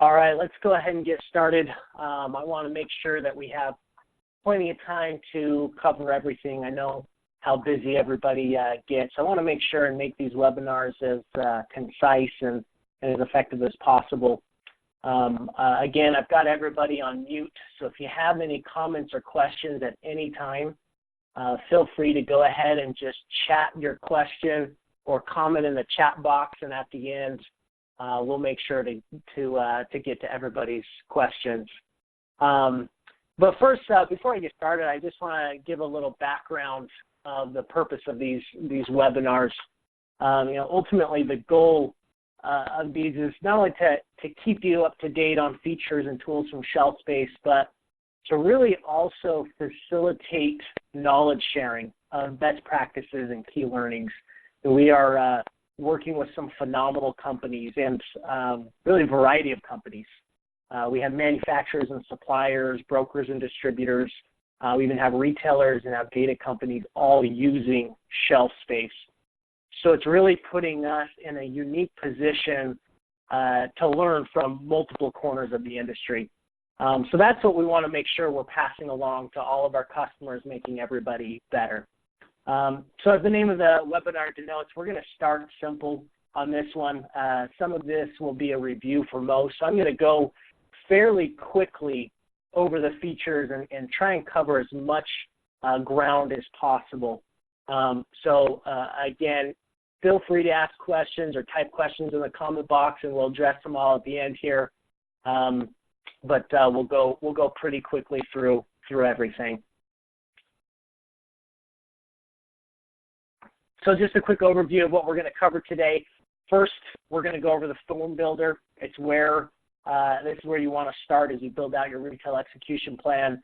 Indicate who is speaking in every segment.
Speaker 1: All right, let's go ahead and get started. I want to make sure that we have plenty of time to cover everything. I know how busy everybody gets. I want to make sure and make these webinars as concise and as effective as possible. Again, I've got everybody on mute, so if you have any comments or questions at any time, feel free to go ahead and just chat your question or comment in the chat box, and at the end, we'll make sure to get to everybody's questions. But first, before I get started, I just want to give a little background of the purpose of these webinars. Ultimately, the goal of these is not only to keep you up to date on features and tools from Shelvspace, but to really also facilitate knowledge sharing of best practices and key learnings. We are working with some phenomenal companies and really a variety of companies. We have manufacturers and suppliers, brokers and distributors. We even have retailers and have data companies all using Shelvspace. So it's really putting us in a unique position to learn from multiple corners of the industry. So that's what we want to make sure we're passing along to all of our customers, making everybody better. So as the name of the webinar denotes, we're going to start simple on this one. Some of this will be a review for most. So I'm going to go fairly quickly over the features and try and cover as much ground as possible. Again, feel free to ask questions or type questions in the comment box, and we'll address them all at the end here. But we'll go pretty quickly through everything. So just a quick overview of what we're going to cover today. First, we're going to go over the form builder. This is where you want to start as you build out your retail execution plan.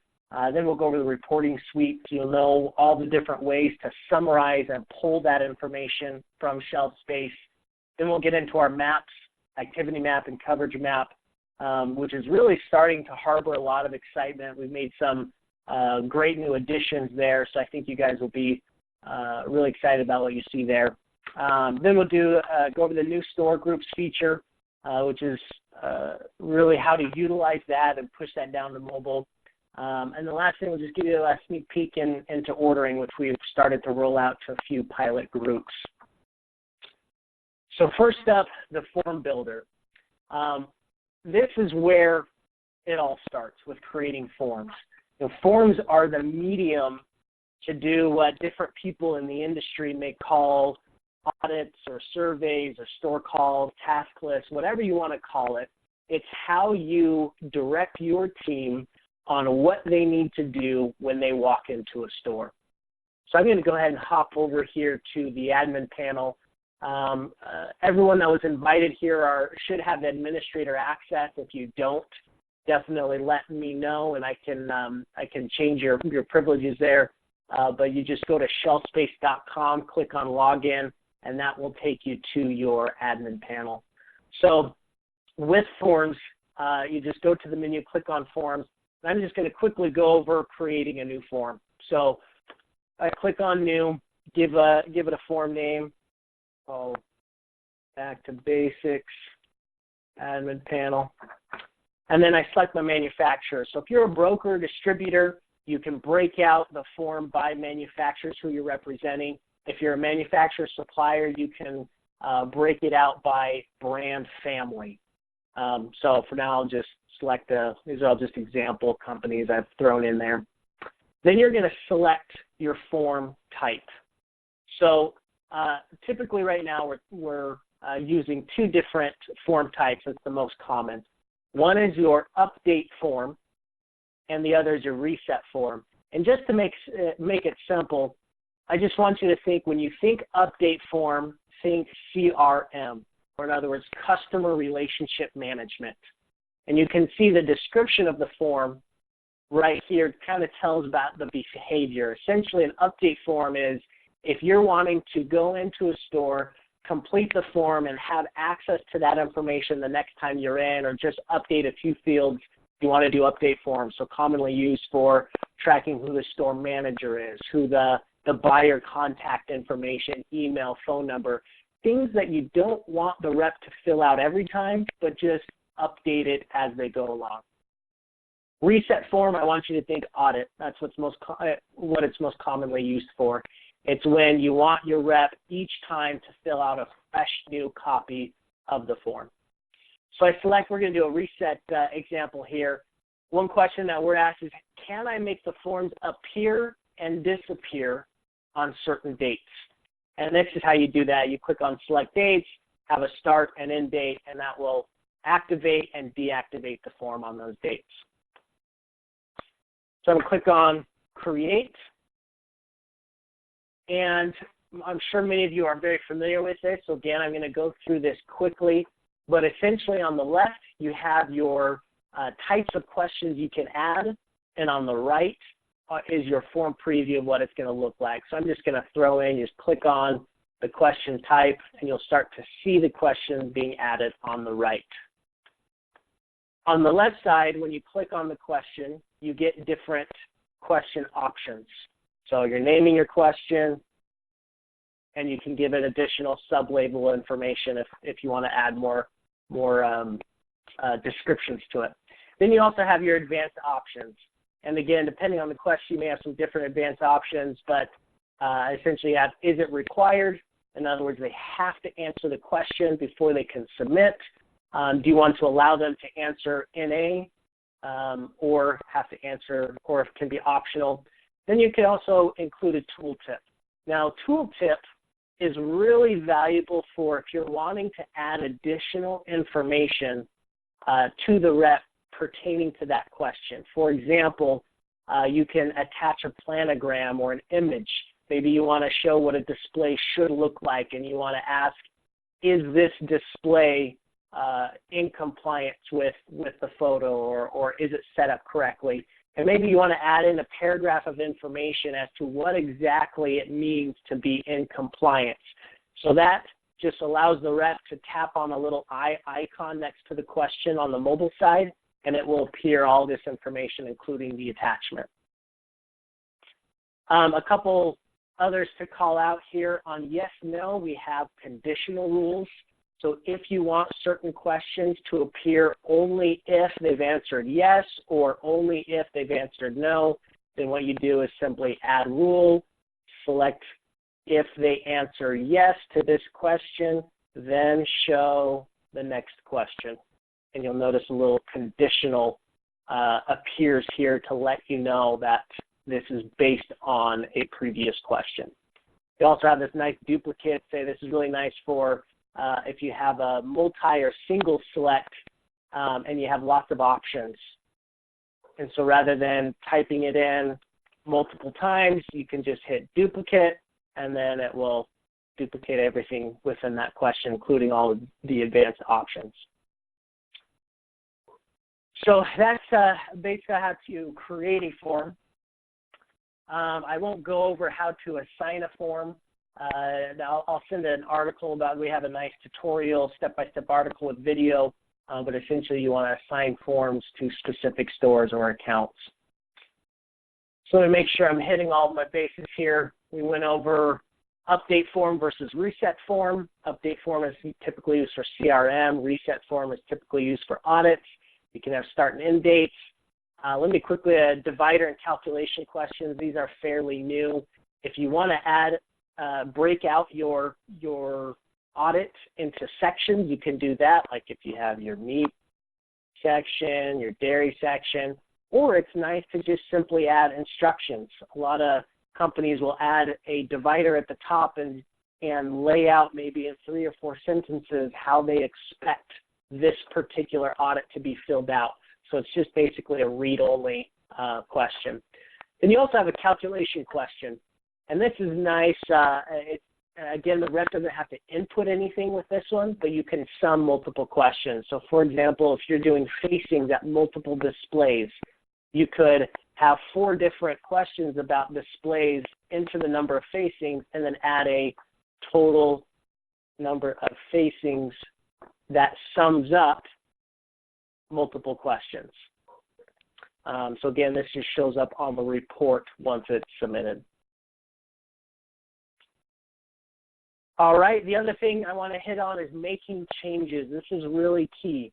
Speaker 1: Then we'll go over the reporting suite, so you'll know all the different ways to summarize and pull that information from Shelvspace. Then we'll get into our maps, activity map and coverage map, which is really starting to harbor a lot of excitement. We've made some great new additions there, so I think you guys will be really excited about what you see there. Then we'll go over the new store groups feature, which is really how to utilize that and push that down to mobile. And the last thing, we'll just give you a sneak peek into ordering, which we've started to roll out to a few pilot groups. So first up, the form builder. This is where it all starts with creating forms. Forms are the medium to do what different people in the industry may call audits or surveys or store calls, task lists, whatever you want to call it. It's how you direct your team on what they need to do when they walk into a store. So I'm going to go ahead and hop over here to the admin panel. Everyone that was invited here should have administrator access. If you don't, definitely let me know, and I can change your privileges there. But you just go to shelvspace.com, click on login, and that will take you to your admin panel. So with forms, you just go to the menu, click on forms. And I'm just going to quickly go over creating a new form. So I click on new, give it a form name. Oh, back to basics, admin panel. And then I select my manufacturer. So if you're a broker or distributor, you can break out the form by manufacturers who you're representing. If you're a manufacturer supplier, you can break it out by brand family. So for now, I'll just select these are all just example companies I've thrown in there. Then you're going to select your form type. So typically right now we're using two different form types. That's the most common. One is your update form, and the other is your reset form. And just to make it simple, I just want you to think, when you think update form, think CRM, or in other words, customer relationship management. And you can see the description of the form right here. It kind of tells about the behavior. Essentially, an update form is if you're wanting to go into a store, complete the form, and have access to that information the next time you're in, or just update a few fields, you want to do update forms. So commonly used for tracking who the store manager is, who the buyer contact information, email, phone number, things that you don't want the rep to fill out every time, but just update it as they go along. Reset form, I want you to think audit. That's what it's most commonly used for. It's when you want your rep each time to fill out a fresh new copy of the form. So I select, we're going to do a reset example here. One question that we're asked is, can I make the forms appear and disappear on certain dates? And this is how you do that. You click on select dates, have a start and end date, and that will activate and deactivate the form on those dates. So I'm going to click on create. And I'm sure many of you are very familiar with this. So again, I'm going to go through this quickly. But essentially on the left, you have your types of questions you can add. And on the right is your form preview of what it's going to look like. So I'm just going to throw in, just click on the question type, and you'll start to see the questions being added on the right. On the left side, when you click on the question, you get different question options. So you're naming your question, and you can give it additional sub-label information if you want to add more descriptions to it. Then you also have your advanced options. And again, depending on the question, you may have some different advanced options, but essentially you have, is it required? In other words, they have to answer the question before they can submit. Do you want to allow them to answer NA or have to answer, or if it can be optional? Then you can also include a tooltip. Now, tooltip is really valuable for if you're wanting to add additional information to the rep pertaining to that question. For example, you can attach a planogram or an image. Maybe you want to show what a display should look like, and you want to ask, is this display in compliance with the photo, or is it set up correctly? And maybe you want to add in a paragraph of information as to what exactly it means to be in compliance. So that just allows the rep to tap on a little icon next to the question on the mobile side, and it will appear all this information, including the attachment. A couple others to call out here. On yes, no, we have conditional rules. So if you want certain questions to appear only if they've answered yes or only if they've answered no, then what you do is simply add rule, select if they answer yes to this question, then show the next question. And you'll notice a little conditional appears here to let you know that this is based on a previous question. You also have this nice duplicate. Say this is really nice for if you have a multi or single select and you have lots of options. And so rather than typing it in multiple times, you can just hit duplicate, and then it will duplicate everything within that question, including all of the advanced options. So that's basically how to create a form. I won't go over how to assign a form. I'll send an article about, we have a nice tutorial, step-by-step article with video, but essentially you want to assign forms to specific stores or accounts. So to make sure I'm hitting all of my bases here, we went over update form versus reset form. Update form is typically used for CRM. Reset form is typically used for audits. You can have start and end dates. Let me quickly, divider and calculation questions. These are fairly new. If you want to add, break out your audit into sections, you can do that. Like if you have your meat section, your dairy section, or it's nice to just simply add instructions. A lot of companies will add a divider at the top and lay out maybe in 3 or 4 sentences how they expect this particular audit to be filled out. So it's just basically a read-only question. Then you also have a calculation question. And this is nice. Again, the rep doesn't have to input anything with this one, but you can sum multiple questions. So for example, if you're doing facings at multiple displays, you could have 4 different questions about displays into the number of facings and then add a total number of facings that sums up multiple questions. So again, this just shows up on the report once it's submitted. All right, the other thing I want to hit on is making changes. This is really key.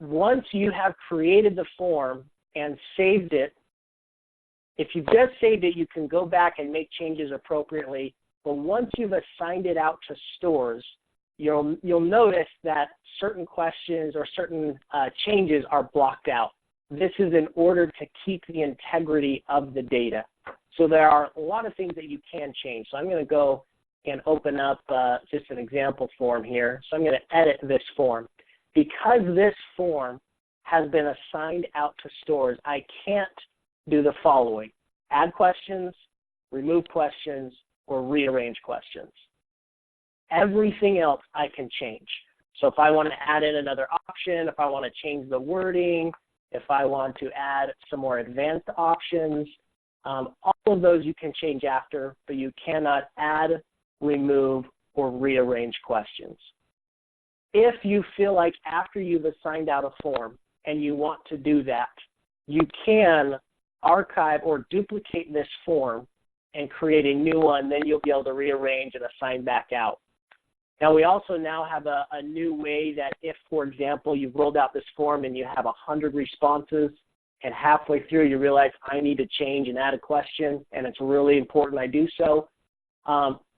Speaker 1: Once you have created the form and saved it, if you've just saved it, you can go back and make changes appropriately. But once you've assigned it out to stores, you'll notice that certain questions or certain changes are blocked out. This is in order to keep the integrity of the data. So there are a lot of things that you can change. So I'm going to go and open up just an example form here. So I'm going to edit this form. Because this form has been assigned out to stores, I can't do the following: add questions, remove questions, or rearrange questions. Everything else I can change. So if I want to add in another option, if I want to change the wording, if I want to add some more advanced options, all of those you can change after, but you cannot add, remove, or rearrange questions. If you feel like after you've assigned out a form and you want to do that, you can archive or duplicate this form and create a new one. Then you'll be able to rearrange and assign back out. Now, we also now have a new way that if, for example, you've rolled out this form and you have 100 responses and halfway through you realize I need to change and add a question and it's really important I do so,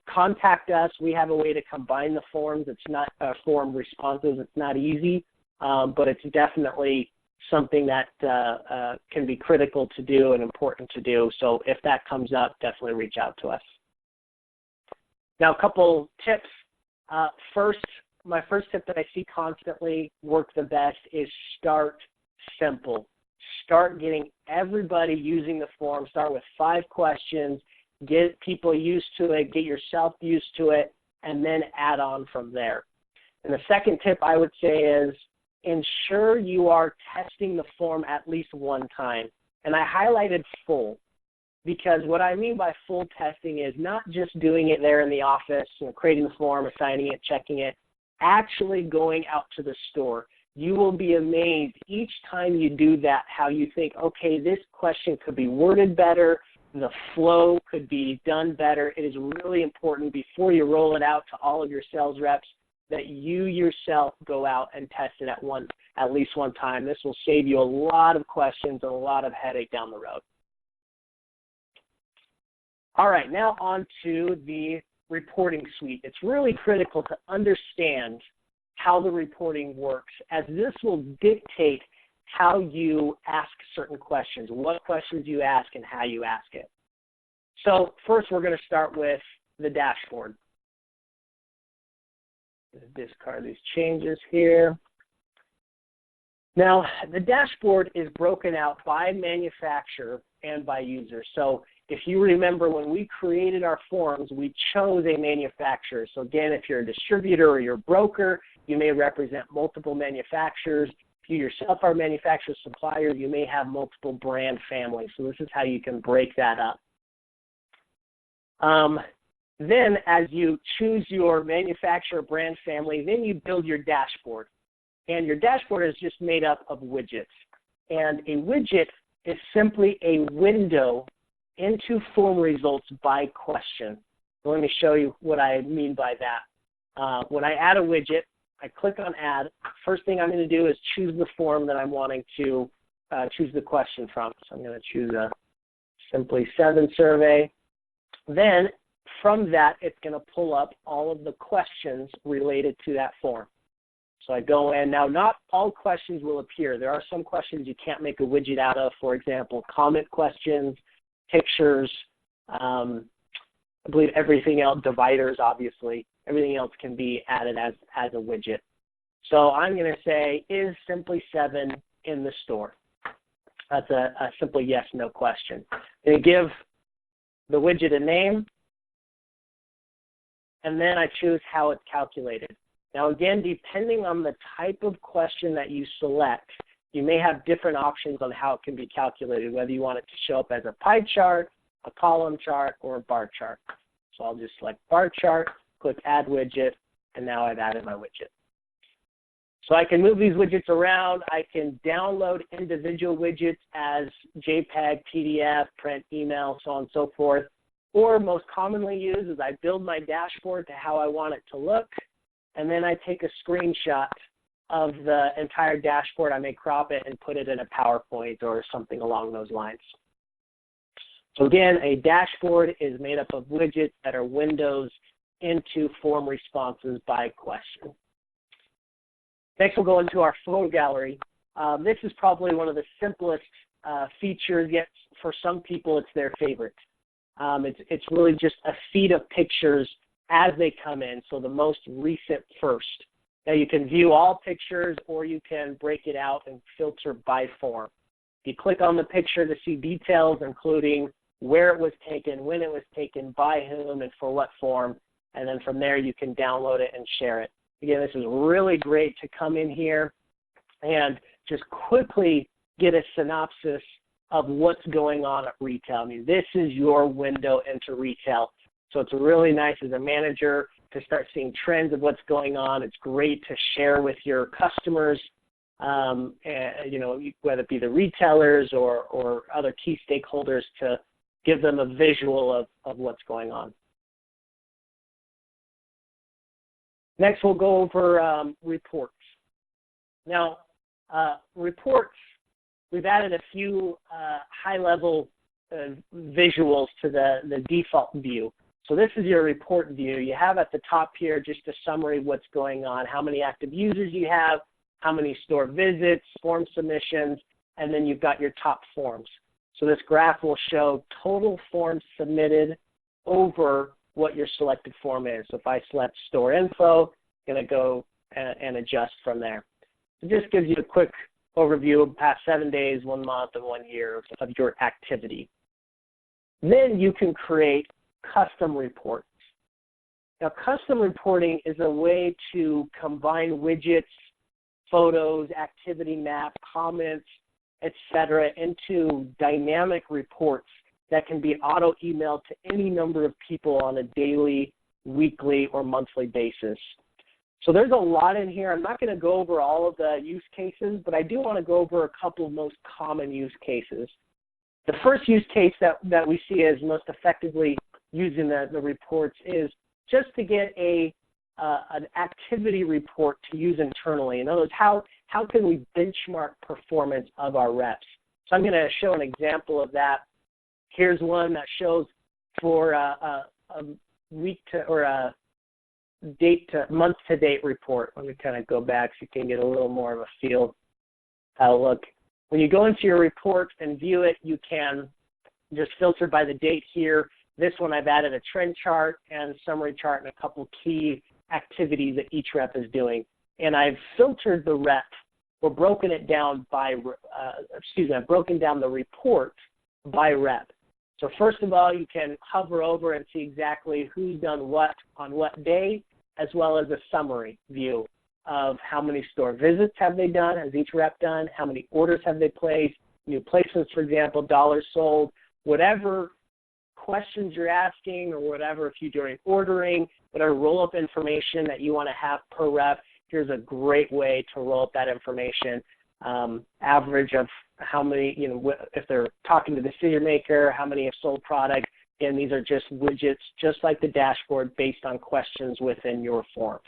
Speaker 1: contact us. We have a way to combine the forms. It's not form responses. It's not easy, but it's definitely something that can be critical to do and important to do. So if that comes up, definitely reach out to us. Now, a couple tips. My first tip that I see constantly work the best is start simple. Start getting everybody using the form. Start with 5 questions. Get people used to it. Get yourself used to it, and then add on from there. And the second tip I would say is ensure you are testing the form at least one time. And I highlighted full, because what I mean by full testing is not just doing it there in the office, creating the form, assigning it, checking it, actually going out to the store. You will be amazed each time you do that how you think, okay, this question could be worded better, the flow could be done better. It is really important before you roll it out to all of your sales reps that you yourself go out and test it at least one time. This will save you a lot of questions and a lot of headache down the road. All right, now on to the reporting suite. It's really critical to understand how the reporting works, as this will dictate how you ask certain questions, what questions you ask, and how you ask it. So first, we're going to start with the dashboard. Discard these changes here. Now, the dashboard is broken out by manufacturer and by user. So if you remember, when we created our forms, we chose a manufacturer. So again, if you're a distributor or you're a broker, you may represent multiple manufacturers. If you yourself are a manufacturer supplier, you may have multiple brand families. So this is how you can break that up. Then as you choose your manufacturer brand family, then you build your dashboard. And your dashboard is just made up of widgets. And a widget is simply a window into form results by question. So let me show you what I mean by that. When I add a widget, I click on add. First thing I'm going to do is choose the form that I'm wanting to choose the question from. So I'm going to choose a Simply 7 survey. Then from that, it's going to pull up all of the questions related to that form. So I go in. Now, not all questions will appear. There are some questions you can't make a widget out of. For example, comment questions, pictures, I believe everything else, dividers, obviously. Everything else can be added as a widget. So I'm going to say, is Simply 7 in the store? That's a simple yes, no question. I'm going to give the widget a name, and then I choose how it's calculated. Now, again, depending on the type of question that you select, you may have different options on how it can be calculated, whether you want it to show up as a pie chart, a column chart, or a bar chart. So I'll just select bar chart, click Add Widget, and now I've added my widget. So I can move these widgets around. I can download individual widgets as JPEG, PDF, print, email, so on and so forth. Or most commonly used is I build my dashboard to how I want it to look, and then I take a screenshot of the entire dashboard, I may crop it and put it in a PowerPoint or something along those lines. So again, a dashboard is made up of widgets that are windows into form responses by question. Next, we'll go into our photo gallery. This is probably one of the simplest features, yet for some people it's their favorite. It's really just a feed of pictures as they come in, so the most recent first. Now you can view all pictures, or you can break it out and filter by form. You click on the picture to see details, including where it was taken, when it was taken, by whom, and for what form, and then from there you can download it and share it. Again, this is really great to come in here and just quickly get a synopsis of what's going on at retail. I mean, this is your window into retail. So it's really nice as a manager to start seeing trends of what's going on. It's great to share with your customers, and, you know, whether it be the retailers or other key stakeholders, to give them a visual of what's going on. Next, we'll go over reports. Now, reports, we've added a few high-level visuals to the default view. So this is your report view. You have at the top here just a summary of what's going on, how many active users you have, how many store visits, form submissions, and then you've got your top forms. So this graph will show total forms submitted over what your selected form is. So if I select store info, I'm going to go and adjust from there. It just gives you a quick overview of the past 7 days, 1 month, and 1 year of your activity. Then you can create custom reports. Now, custom reporting is a way to combine widgets, photos, activity map, comments, etc., into dynamic reports that can be auto-emailed to any number of people on a daily, weekly, or monthly basis. So there's a lot in here. I'm not going to go over all of the use cases, but I do want to go over a couple of most common use cases. The first use case that we see as most effectively using the reports is just to get an activity report to use internally. In other words, how can we benchmark performance of our reps? So I'm going to show an example of that. Here's one that shows for a week to, or a date to month to date report. Let me kind of go back so you can get a little more of a feel how it looks. When you go into your report and view it, you can just filter by the date here. This one I've added a trend chart and summary chart and a couple key activities that each rep is doing. And I've filtered the rep, or broken it down by, I've broken down the report by rep. So first of all, you can hover over and see exactly who's done what on what day, as well as a summary view of how many store visits have they done, has each rep done, how many orders have they placed, new placements, for example, dollars sold, whatever questions you're asking, or whatever, if you're doing ordering, whatever roll-up information that you want to have per rep, here's a great way to roll up that information. Average of how many, if they're talking to the decision maker, how many have sold product, and these are just widgets, just like the dashboard, based on questions within your forms.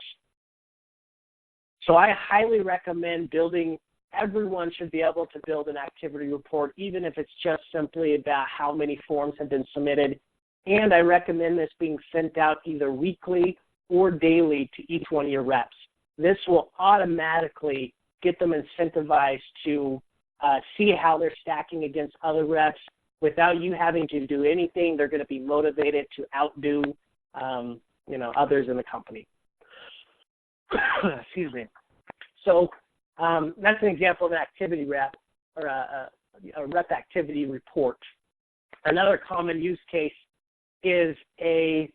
Speaker 1: So I highly recommend building. Everyone should be able to build an activity report, even if it's just simply about how many forms have been submitted. And I recommend this being sent out either weekly or daily to each one of your reps. This will automatically get them incentivized to see how they're stacking against other reps. Without you having to do anything, they're going to be motivated to outdo others in the company. Excuse me. So that's an example of an activity rep, or a rep activity report. Another common use case is a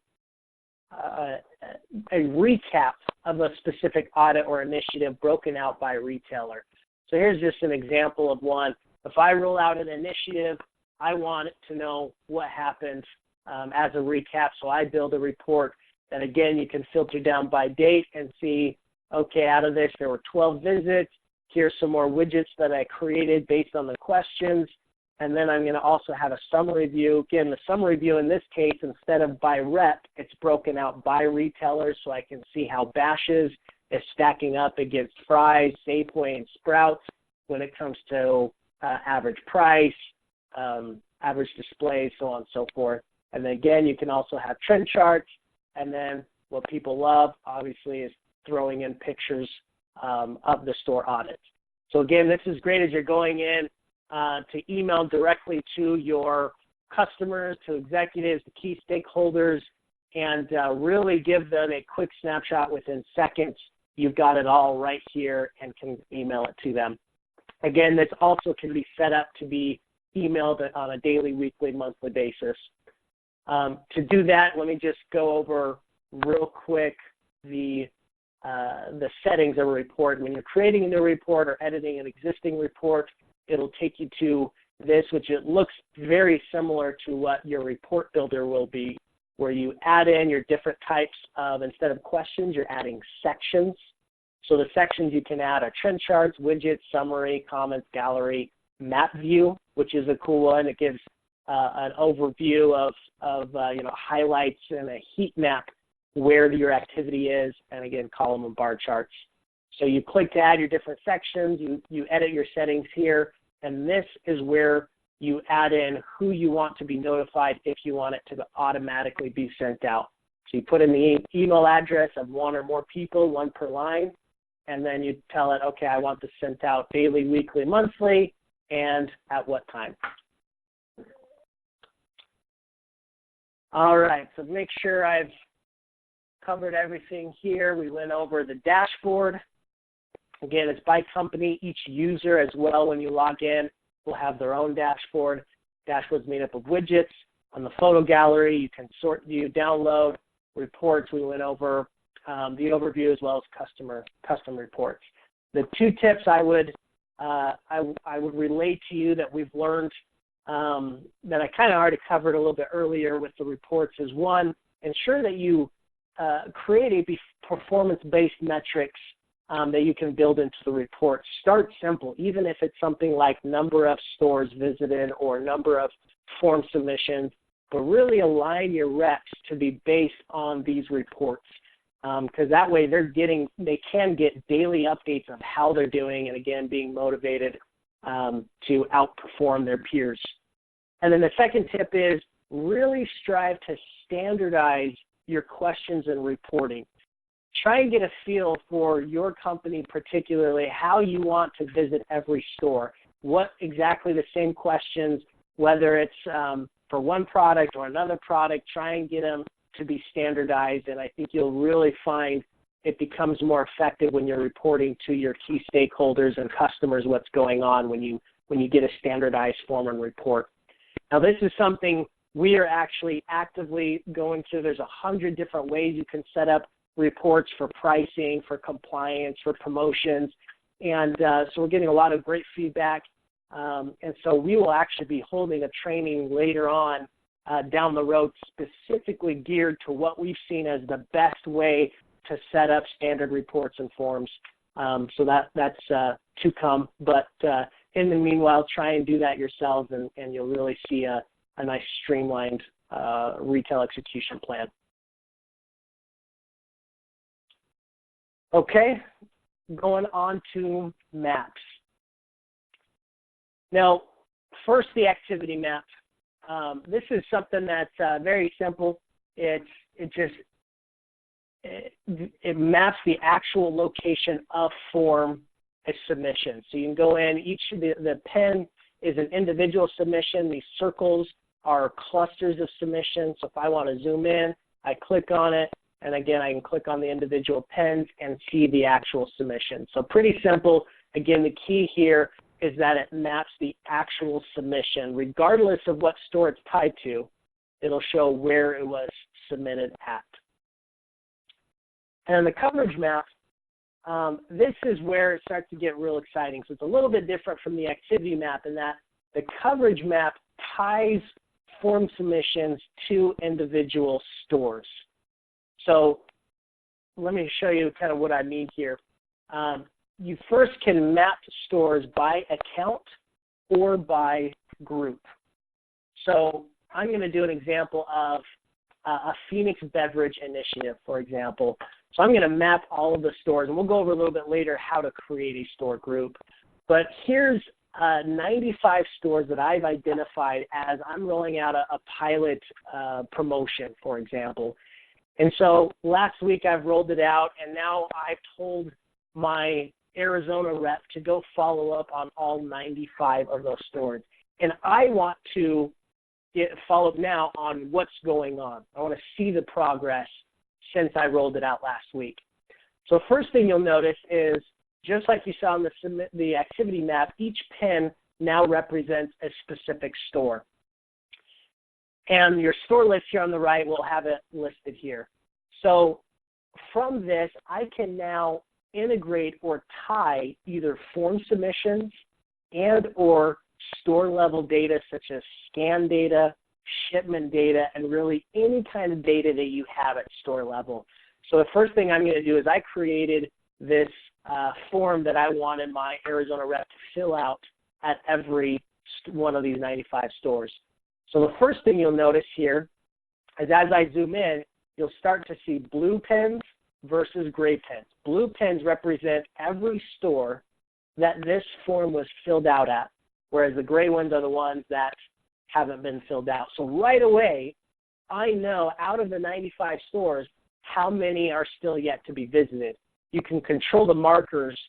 Speaker 1: recap of a specific audit or initiative broken out by retailer. So here's just an example of one. If I roll out an initiative, I want to know what happened as a recap. So I build a report that, again, you can filter down by date and see, okay, out of this, there were 12 visits. Here's some more widgets that I created based on the questions. And then I'm going to also have a summary view. Again, the summary view in this case, instead of by rep, it's broken out by retailers, so I can see how bashes is stacking up against Fry's, Safeway, and Sprouts when it comes to average price, average display, so on and so forth. And then again, you can also have trend charts. And then what people love, obviously, is throwing in pictures of the store audits. So again, this is great as you're going in to email directly to your customers, to executives, to key stakeholders, and really give them a quick snapshot within seconds. You've got it all right here and can email it to them. Again, this also can be set up to be emailed on a daily, weekly, monthly basis. To do that, let me just go over real quick the settings of a report. When you're creating a new report or editing an existing report, it'll take you to this, which it looks very similar to what your report builder will be, where you add in your different types of, instead of questions, you're adding sections. So the sections you can add are trend charts, widgets, summary, comments, gallery, map view, which is a cool one. It gives an overview of highlights and a heat map where your activity is, and again, column and bar charts. So you click to add your different sections, you edit your settings here, and this is where you add in who you want to be notified if you want it to automatically be sent out. So you put in the email address of one or more people, one per line, and then you tell it, okay, I want this sent out daily, weekly, monthly, and at what time. All right, so make sure I've covered everything here. We went over the dashboard. Again, it's by company. Each user as well, when you log in, will have their own dashboard. Dashboard's made up of widgets. On the photo gallery, you can sort, view, download reports. We went over the overview as well as custom reports. The two tips I would relate to you that we've learned that I kind of already covered a little bit earlier with the reports is, one, ensure that you create a performance-based metrics that you can build into the report. Start simple, even if it's something like number of stores visited or number of form submissions, but really align your reps to be based on these reports, because that way they can get daily updates of how they're doing, and again, being motivated to outperform their peers. And then the second tip is really strive to standardize your questions and reporting. Try and get a feel for your company, particularly how you want to visit every store. What exactly the same questions, whether it's for one product or another product, try and get them to be standardized. And I think you'll really find it becomes more effective when you're reporting to your key stakeholders and customers what's going on when you get a standardized form and report. Now, this is something we are actually actively going through. There's 100 different ways you can set up reports for pricing, for compliance, for promotions. And so we're getting a lot of great feedback. And so we will actually be holding a training later on down the road specifically geared to what we've seen as the best way to set up standard reports and forms. So that's to come. But in the meanwhile, try and do that yourselves, and you'll really see a nice streamlined retail execution plan. Okay, going on to maps. Now, first, the activity map. This is something that's very simple. It maps the actual location of form as submission. So you can go in, the pen is an individual submission. These circles are clusters of submissions. So if I want to zoom in, I click on it, and again, I can click on the individual pens and see the actual submission. So pretty simple. Again, the key here is that it maps the actual submission. Regardless of what store it's tied to, it'll show where it was submitted at. And the coverage map, this is where it starts to get real exciting. So it's a little bit different from the activity map in that the coverage map ties form submissions to individual stores. So let me show you kind of what I mean here. You first can map stores by account or by group. So I'm going to do an example of a Phoenix Beverage initiative, for example. So I'm going to map all of the stores, and we'll go over a little bit later how to create a store group. But here's 95 stores that I've identified as I'm rolling out a pilot promotion, for example. And so last week I've rolled it out, and now I've told my Arizona rep to go follow up on all 95 of those stores. And I want to follow up now on what's going on. I want to see the progress since I rolled it out last week. So first thing you'll notice is, just like you saw in the activity map, each pin now represents a specific store. And your store list here on the right will have it listed here. So from this, I can now integrate or tie either form submissions and or store level data such as scan data, shipment data, and really any kind of data that you have at store level. So the first thing I'm going to do is I created this form that I wanted my Arizona rep to fill out at every one of these 95 stores. So the first thing you'll notice here is as I zoom in, you'll start to see blue pins versus gray pins. Blue pins represent every store that this form was filled out at, whereas the gray ones are the ones that haven't been filled out. So right away, I know out of the 95 stores how many are still yet to be visited. You can control the markers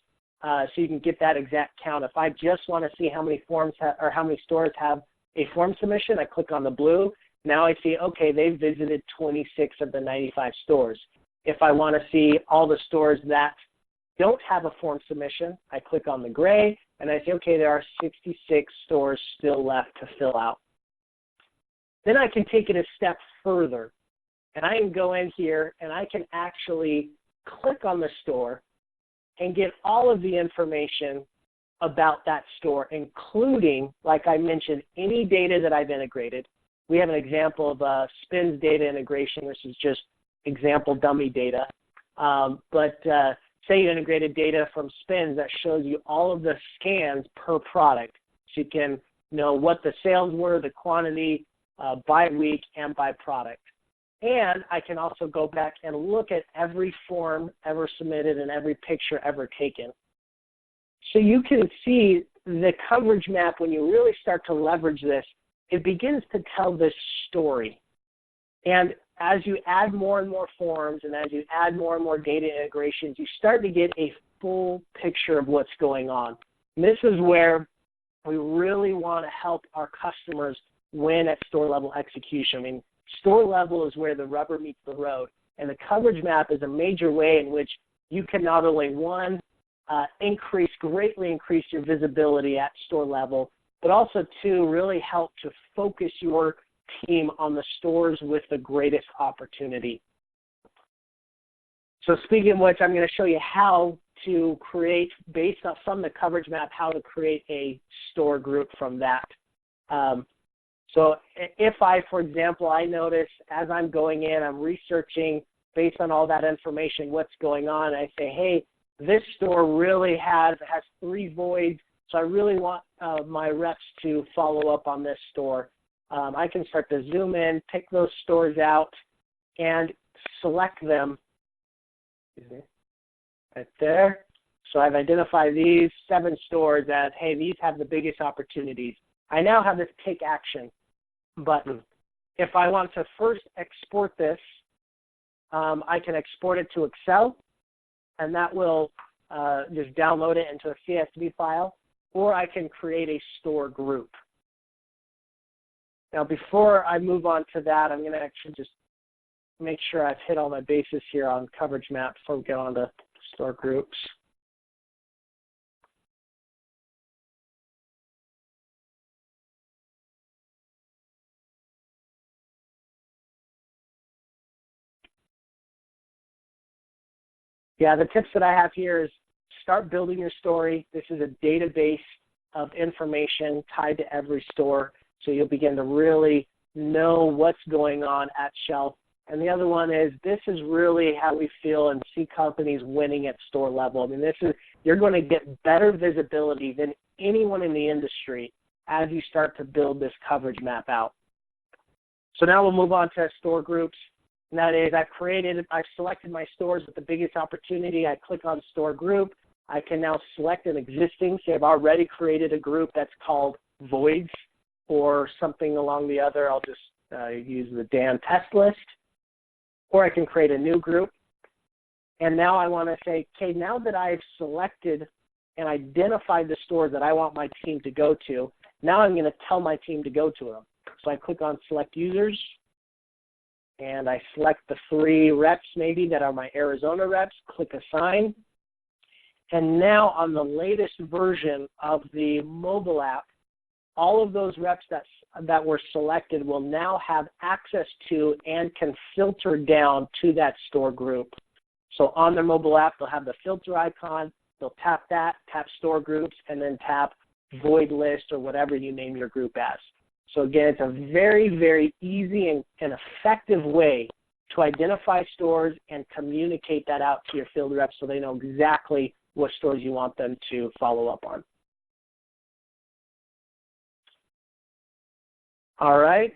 Speaker 1: so you can get that exact count. If I just want to see how many forms or how many stores have a form submission, I click on the blue. Now I see, okay, they've visited 26 of the 95 stores. If I want to see all the stores that don't have a form submission, I click on the gray, and I say, okay, there are 66 stores still left to fill out. Then I can take it a step further, and I can go in here, and I can actually click on the store and get all of the information about that store, including, like I mentioned, any data that I've integrated. We have an example of SPINS data integration. This is just example dummy data. Say you integrated data from SPINS that shows you all of the scans per product. So you can know what the sales were, the quantity by week and by product. And I can also go back and look at every form ever submitted and every picture ever taken. So you can see the coverage map, when you really start to leverage this, it begins to tell this story. And as you add more and more forms and as you add more and more data integrations, you start to get a full picture of what's going on. And this is where we really want to help our customers win at store level execution. I mean, store level is where the rubber meets the road. And the coverage map is a major way in which you can not only, one, greatly increase your visibility at store level, but also, two, really help to focus your team on the stores with the greatest opportunity. So speaking of which, I'm going to show you how to create, based on from the coverage map, how to create a store group from that. So if I, for example, I notice as I'm going in, I'm researching based on all that information, what's going on, I say, hey, this store really has 3 voids, so I really want my reps to follow up on this store. I can start to zoom in, pick those stores out, and select them right there. So I've identified these 7 stores as, hey, these have the biggest opportunities. I now have this Take Action button. If I want to first export this, I can export it to Excel, and that will just download it into a CSV file, or I can create a store group. Now, before I move on to that, I'm going to actually just make sure I've hit all my bases here on coverage map before we get on to store groups. Yeah, the tips that I have here is start building your story. This is a database of information tied to every store, so you'll begin to really know what's going on at shelf. And the other one is, this is really how we feel and see companies winning at store level. I mean, you're going to get better visibility than anyone in the industry as you start to build this coverage map out. So now we'll move on to store groups. And that is I've selected my stores with the biggest opportunity. I click on store group. I can now select an existing, say I've already created a group that's called voids or something along the other. I'll just use the Dan test list. Or I can create a new group. And now I want to say, okay, now that I've selected and identified the stores that I want my team to go to, now I'm going to tell my team to go to them. So I click on select users, and I select the 3 reps maybe that are my Arizona reps, click assign. And now on the latest version of the mobile app, all of those reps that were selected will now have access to and can filter down to that store group. So on their mobile app, they'll have the filter icon, they'll tap that, tap store groups, and then tap void list or whatever you name your group as. So again, it's a very, very easy and effective way to identify stores and communicate that out to your field reps so they know exactly what stores you want them to follow up on. All right,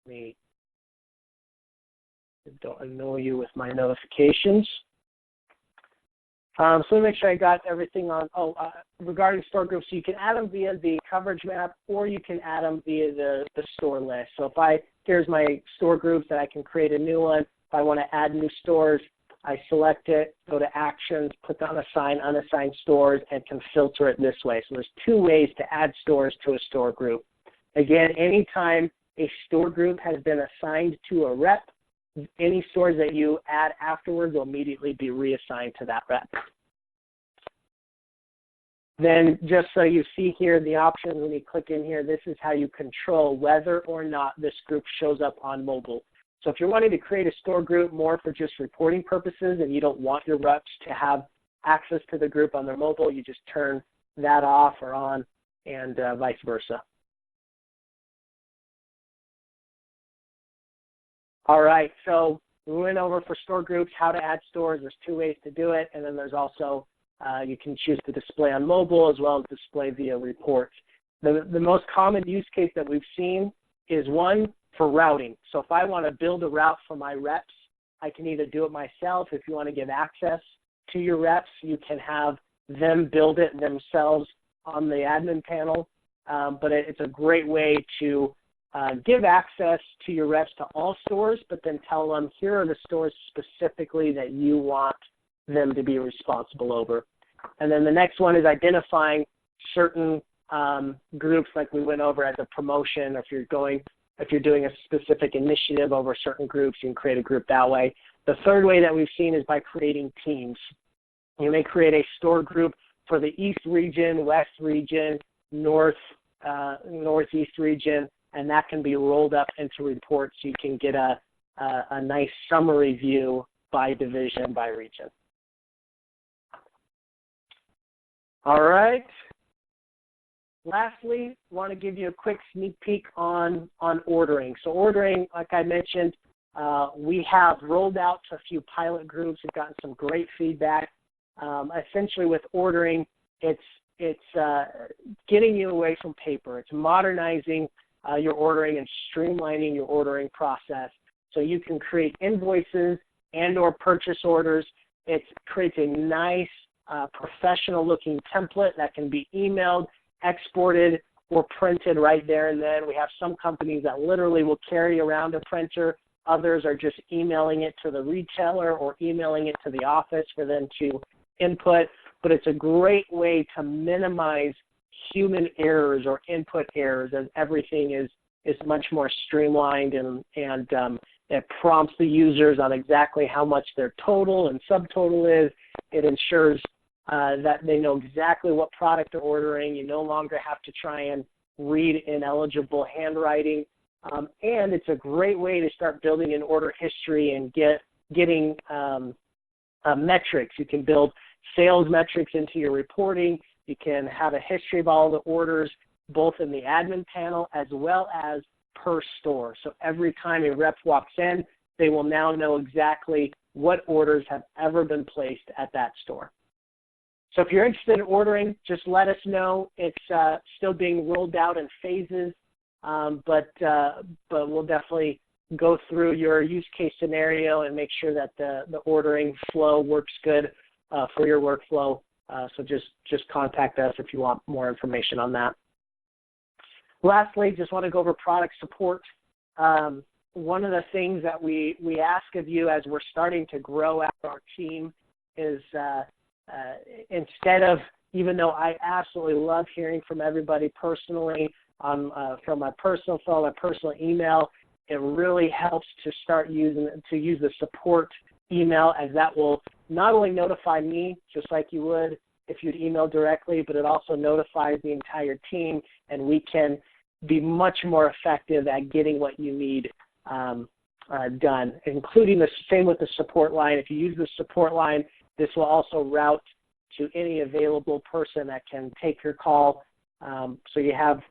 Speaker 1: let me don't annoy you with my notifications. So let me make sure I got everything on. Regarding store groups, so you can add them via the coverage map, or you can add them via the store list. So here's my store groups that I can create a new one. If I want to add new stores, I select it, go to actions, click on assign unassigned stores, and can filter it this way. So there's 2 ways to add stores to a store group. Again, anytime a store group has been assigned to a rep, any stores that you add afterwards will immediately be reassigned to that rep. Then just so you see here the options when you click in here, this is how you control whether or not this group shows up on mobile. So if you're wanting to create a store group more for just reporting purposes and you don't want your reps to have access to the group on their mobile, you just turn that off or on and vice versa. All right, so we went over for store groups, how to add stores. There's 2 ways to do it, and then there's also you can choose to display on mobile as well as display via reports. The most common use case that we've seen is one for routing. So if I want to build a route for my reps, I can either do it myself. If you want to give access to your reps, you can have them build it themselves on the admin panel, but it's a great way to give access to your reps to all stores, but then tell them here are the stores specifically that you want them to be responsible over. And then the next one is identifying certain groups like we went over as a promotion. If you're doing a specific initiative over certain groups, you can create a group that way. The third way that we've seen is by creating teams. You may create a store group for the East region, West region, Northeast region, and that can be rolled up into reports. You can get a nice summary view by division, by region. All right. Lastly, I want to give you a quick sneak peek on ordering. So ordering, like I mentioned, we have rolled out to a few pilot groups. We've gotten some great feedback. Essentially with ordering, it's getting you away from paper. It's modernizing your ordering and streamlining your ordering process. So you can create invoices and or purchase orders. It creates a nice professional looking template that can be emailed, exported, or printed right there and then. We have some companies that literally will carry around a printer. Others are just emailing it to the retailer or emailing it to the office for them to input. But it's a great way to minimize human errors or input errors, as everything is much more streamlined and it prompts the users on exactly how much their total and subtotal is. It ensures that they know exactly what product they're ordering. You no longer have to try and read ineligible handwriting. And it's a great way to start building an order history and getting metrics. You can build sales metrics into your reporting. You can have a history of all the orders, both in the admin panel as well as per store. So every time a rep walks in, they will now know exactly what orders have ever been placed at that store. So if you're interested in ordering, just let us know. It's still being rolled out in phases, but we'll definitely go through your use case scenario and make sure that the ordering flow works good for your workflow. So just contact us if you want more information on that. Lastly, just want to go over product support. One of the things that we ask of you as we're starting to grow out our team is instead of, even though I absolutely love hearing from everybody personally from my personal phone, my personal email, it really helps to use the support email, as that will not only notify me, just like you would if you'd email directly, but it also notifies the entire team, and we can be much more effective at getting what you need done, including the same with the support line. If you use the support line, this will also route to any available person that can take your call. So you have,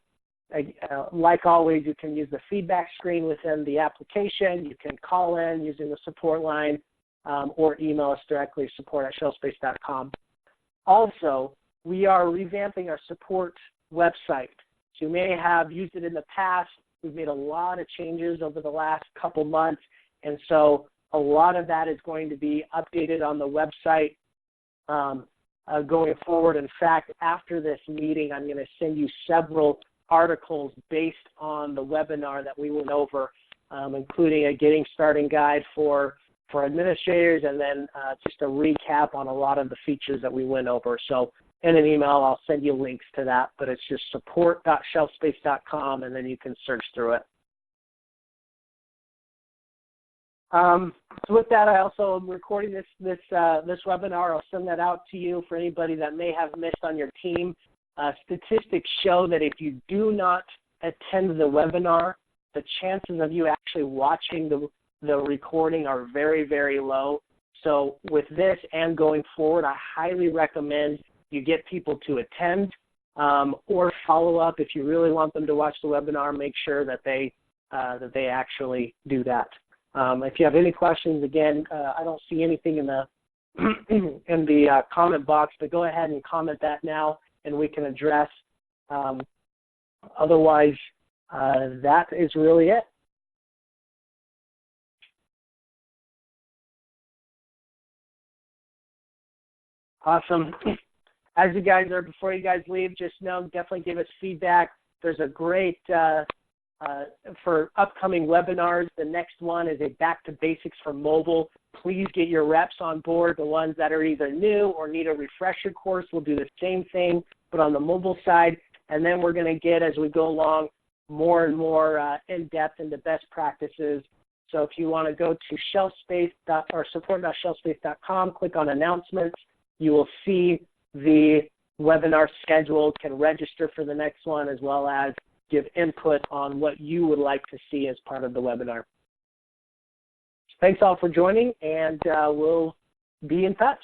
Speaker 1: like always, you can use the feedback screen within the application. You can call in using the support line or email us directly, support@shelvspace.com. Also, we are revamping our support website. So you may have used it in the past. We've made a lot of changes over the last couple months, and so a lot of that is going to be updated on the website going forward. In fact, after this meeting, I'm going to send you several articles based on the webinar that we went over, including a getting started guide for administrators, and then just a recap on a lot of the features that we went over. So in an email, I'll send you links to that, but it's just support.shelvspace.com, and then you can search through it. So with that, I also am recording this webinar. I'll send that out to you for anybody that may have missed on your team. Statistics show that if you do not attend the webinar, the chances of you actually watching the recording are very, very low. So with this and going forward, I highly recommend you get people to attend or follow up. If you really want them to watch the webinar, make sure that they actually do that. If you have any questions, again, I don't see anything in the comment box, but go ahead and comment that now, and we can address. Otherwise, that is really it. Awesome. As you guys are, before you guys leave, just know, definitely give us feedback. There's a great, for upcoming webinars, the next one is a back to basics for mobile. Please get your reps on board. The ones that are either new or need a refresher course will do the same thing, but on the mobile side. And then we're going to get, as we go along, more and more in-depth into best practices. So if you want to go to Shelvspace or support.shelvspace.com, click on announcements, you will see the webinar scheduled, can register for the next one, as well as give input on what you would like to see as part of the webinar. Thanks all for joining, and we'll be in touch.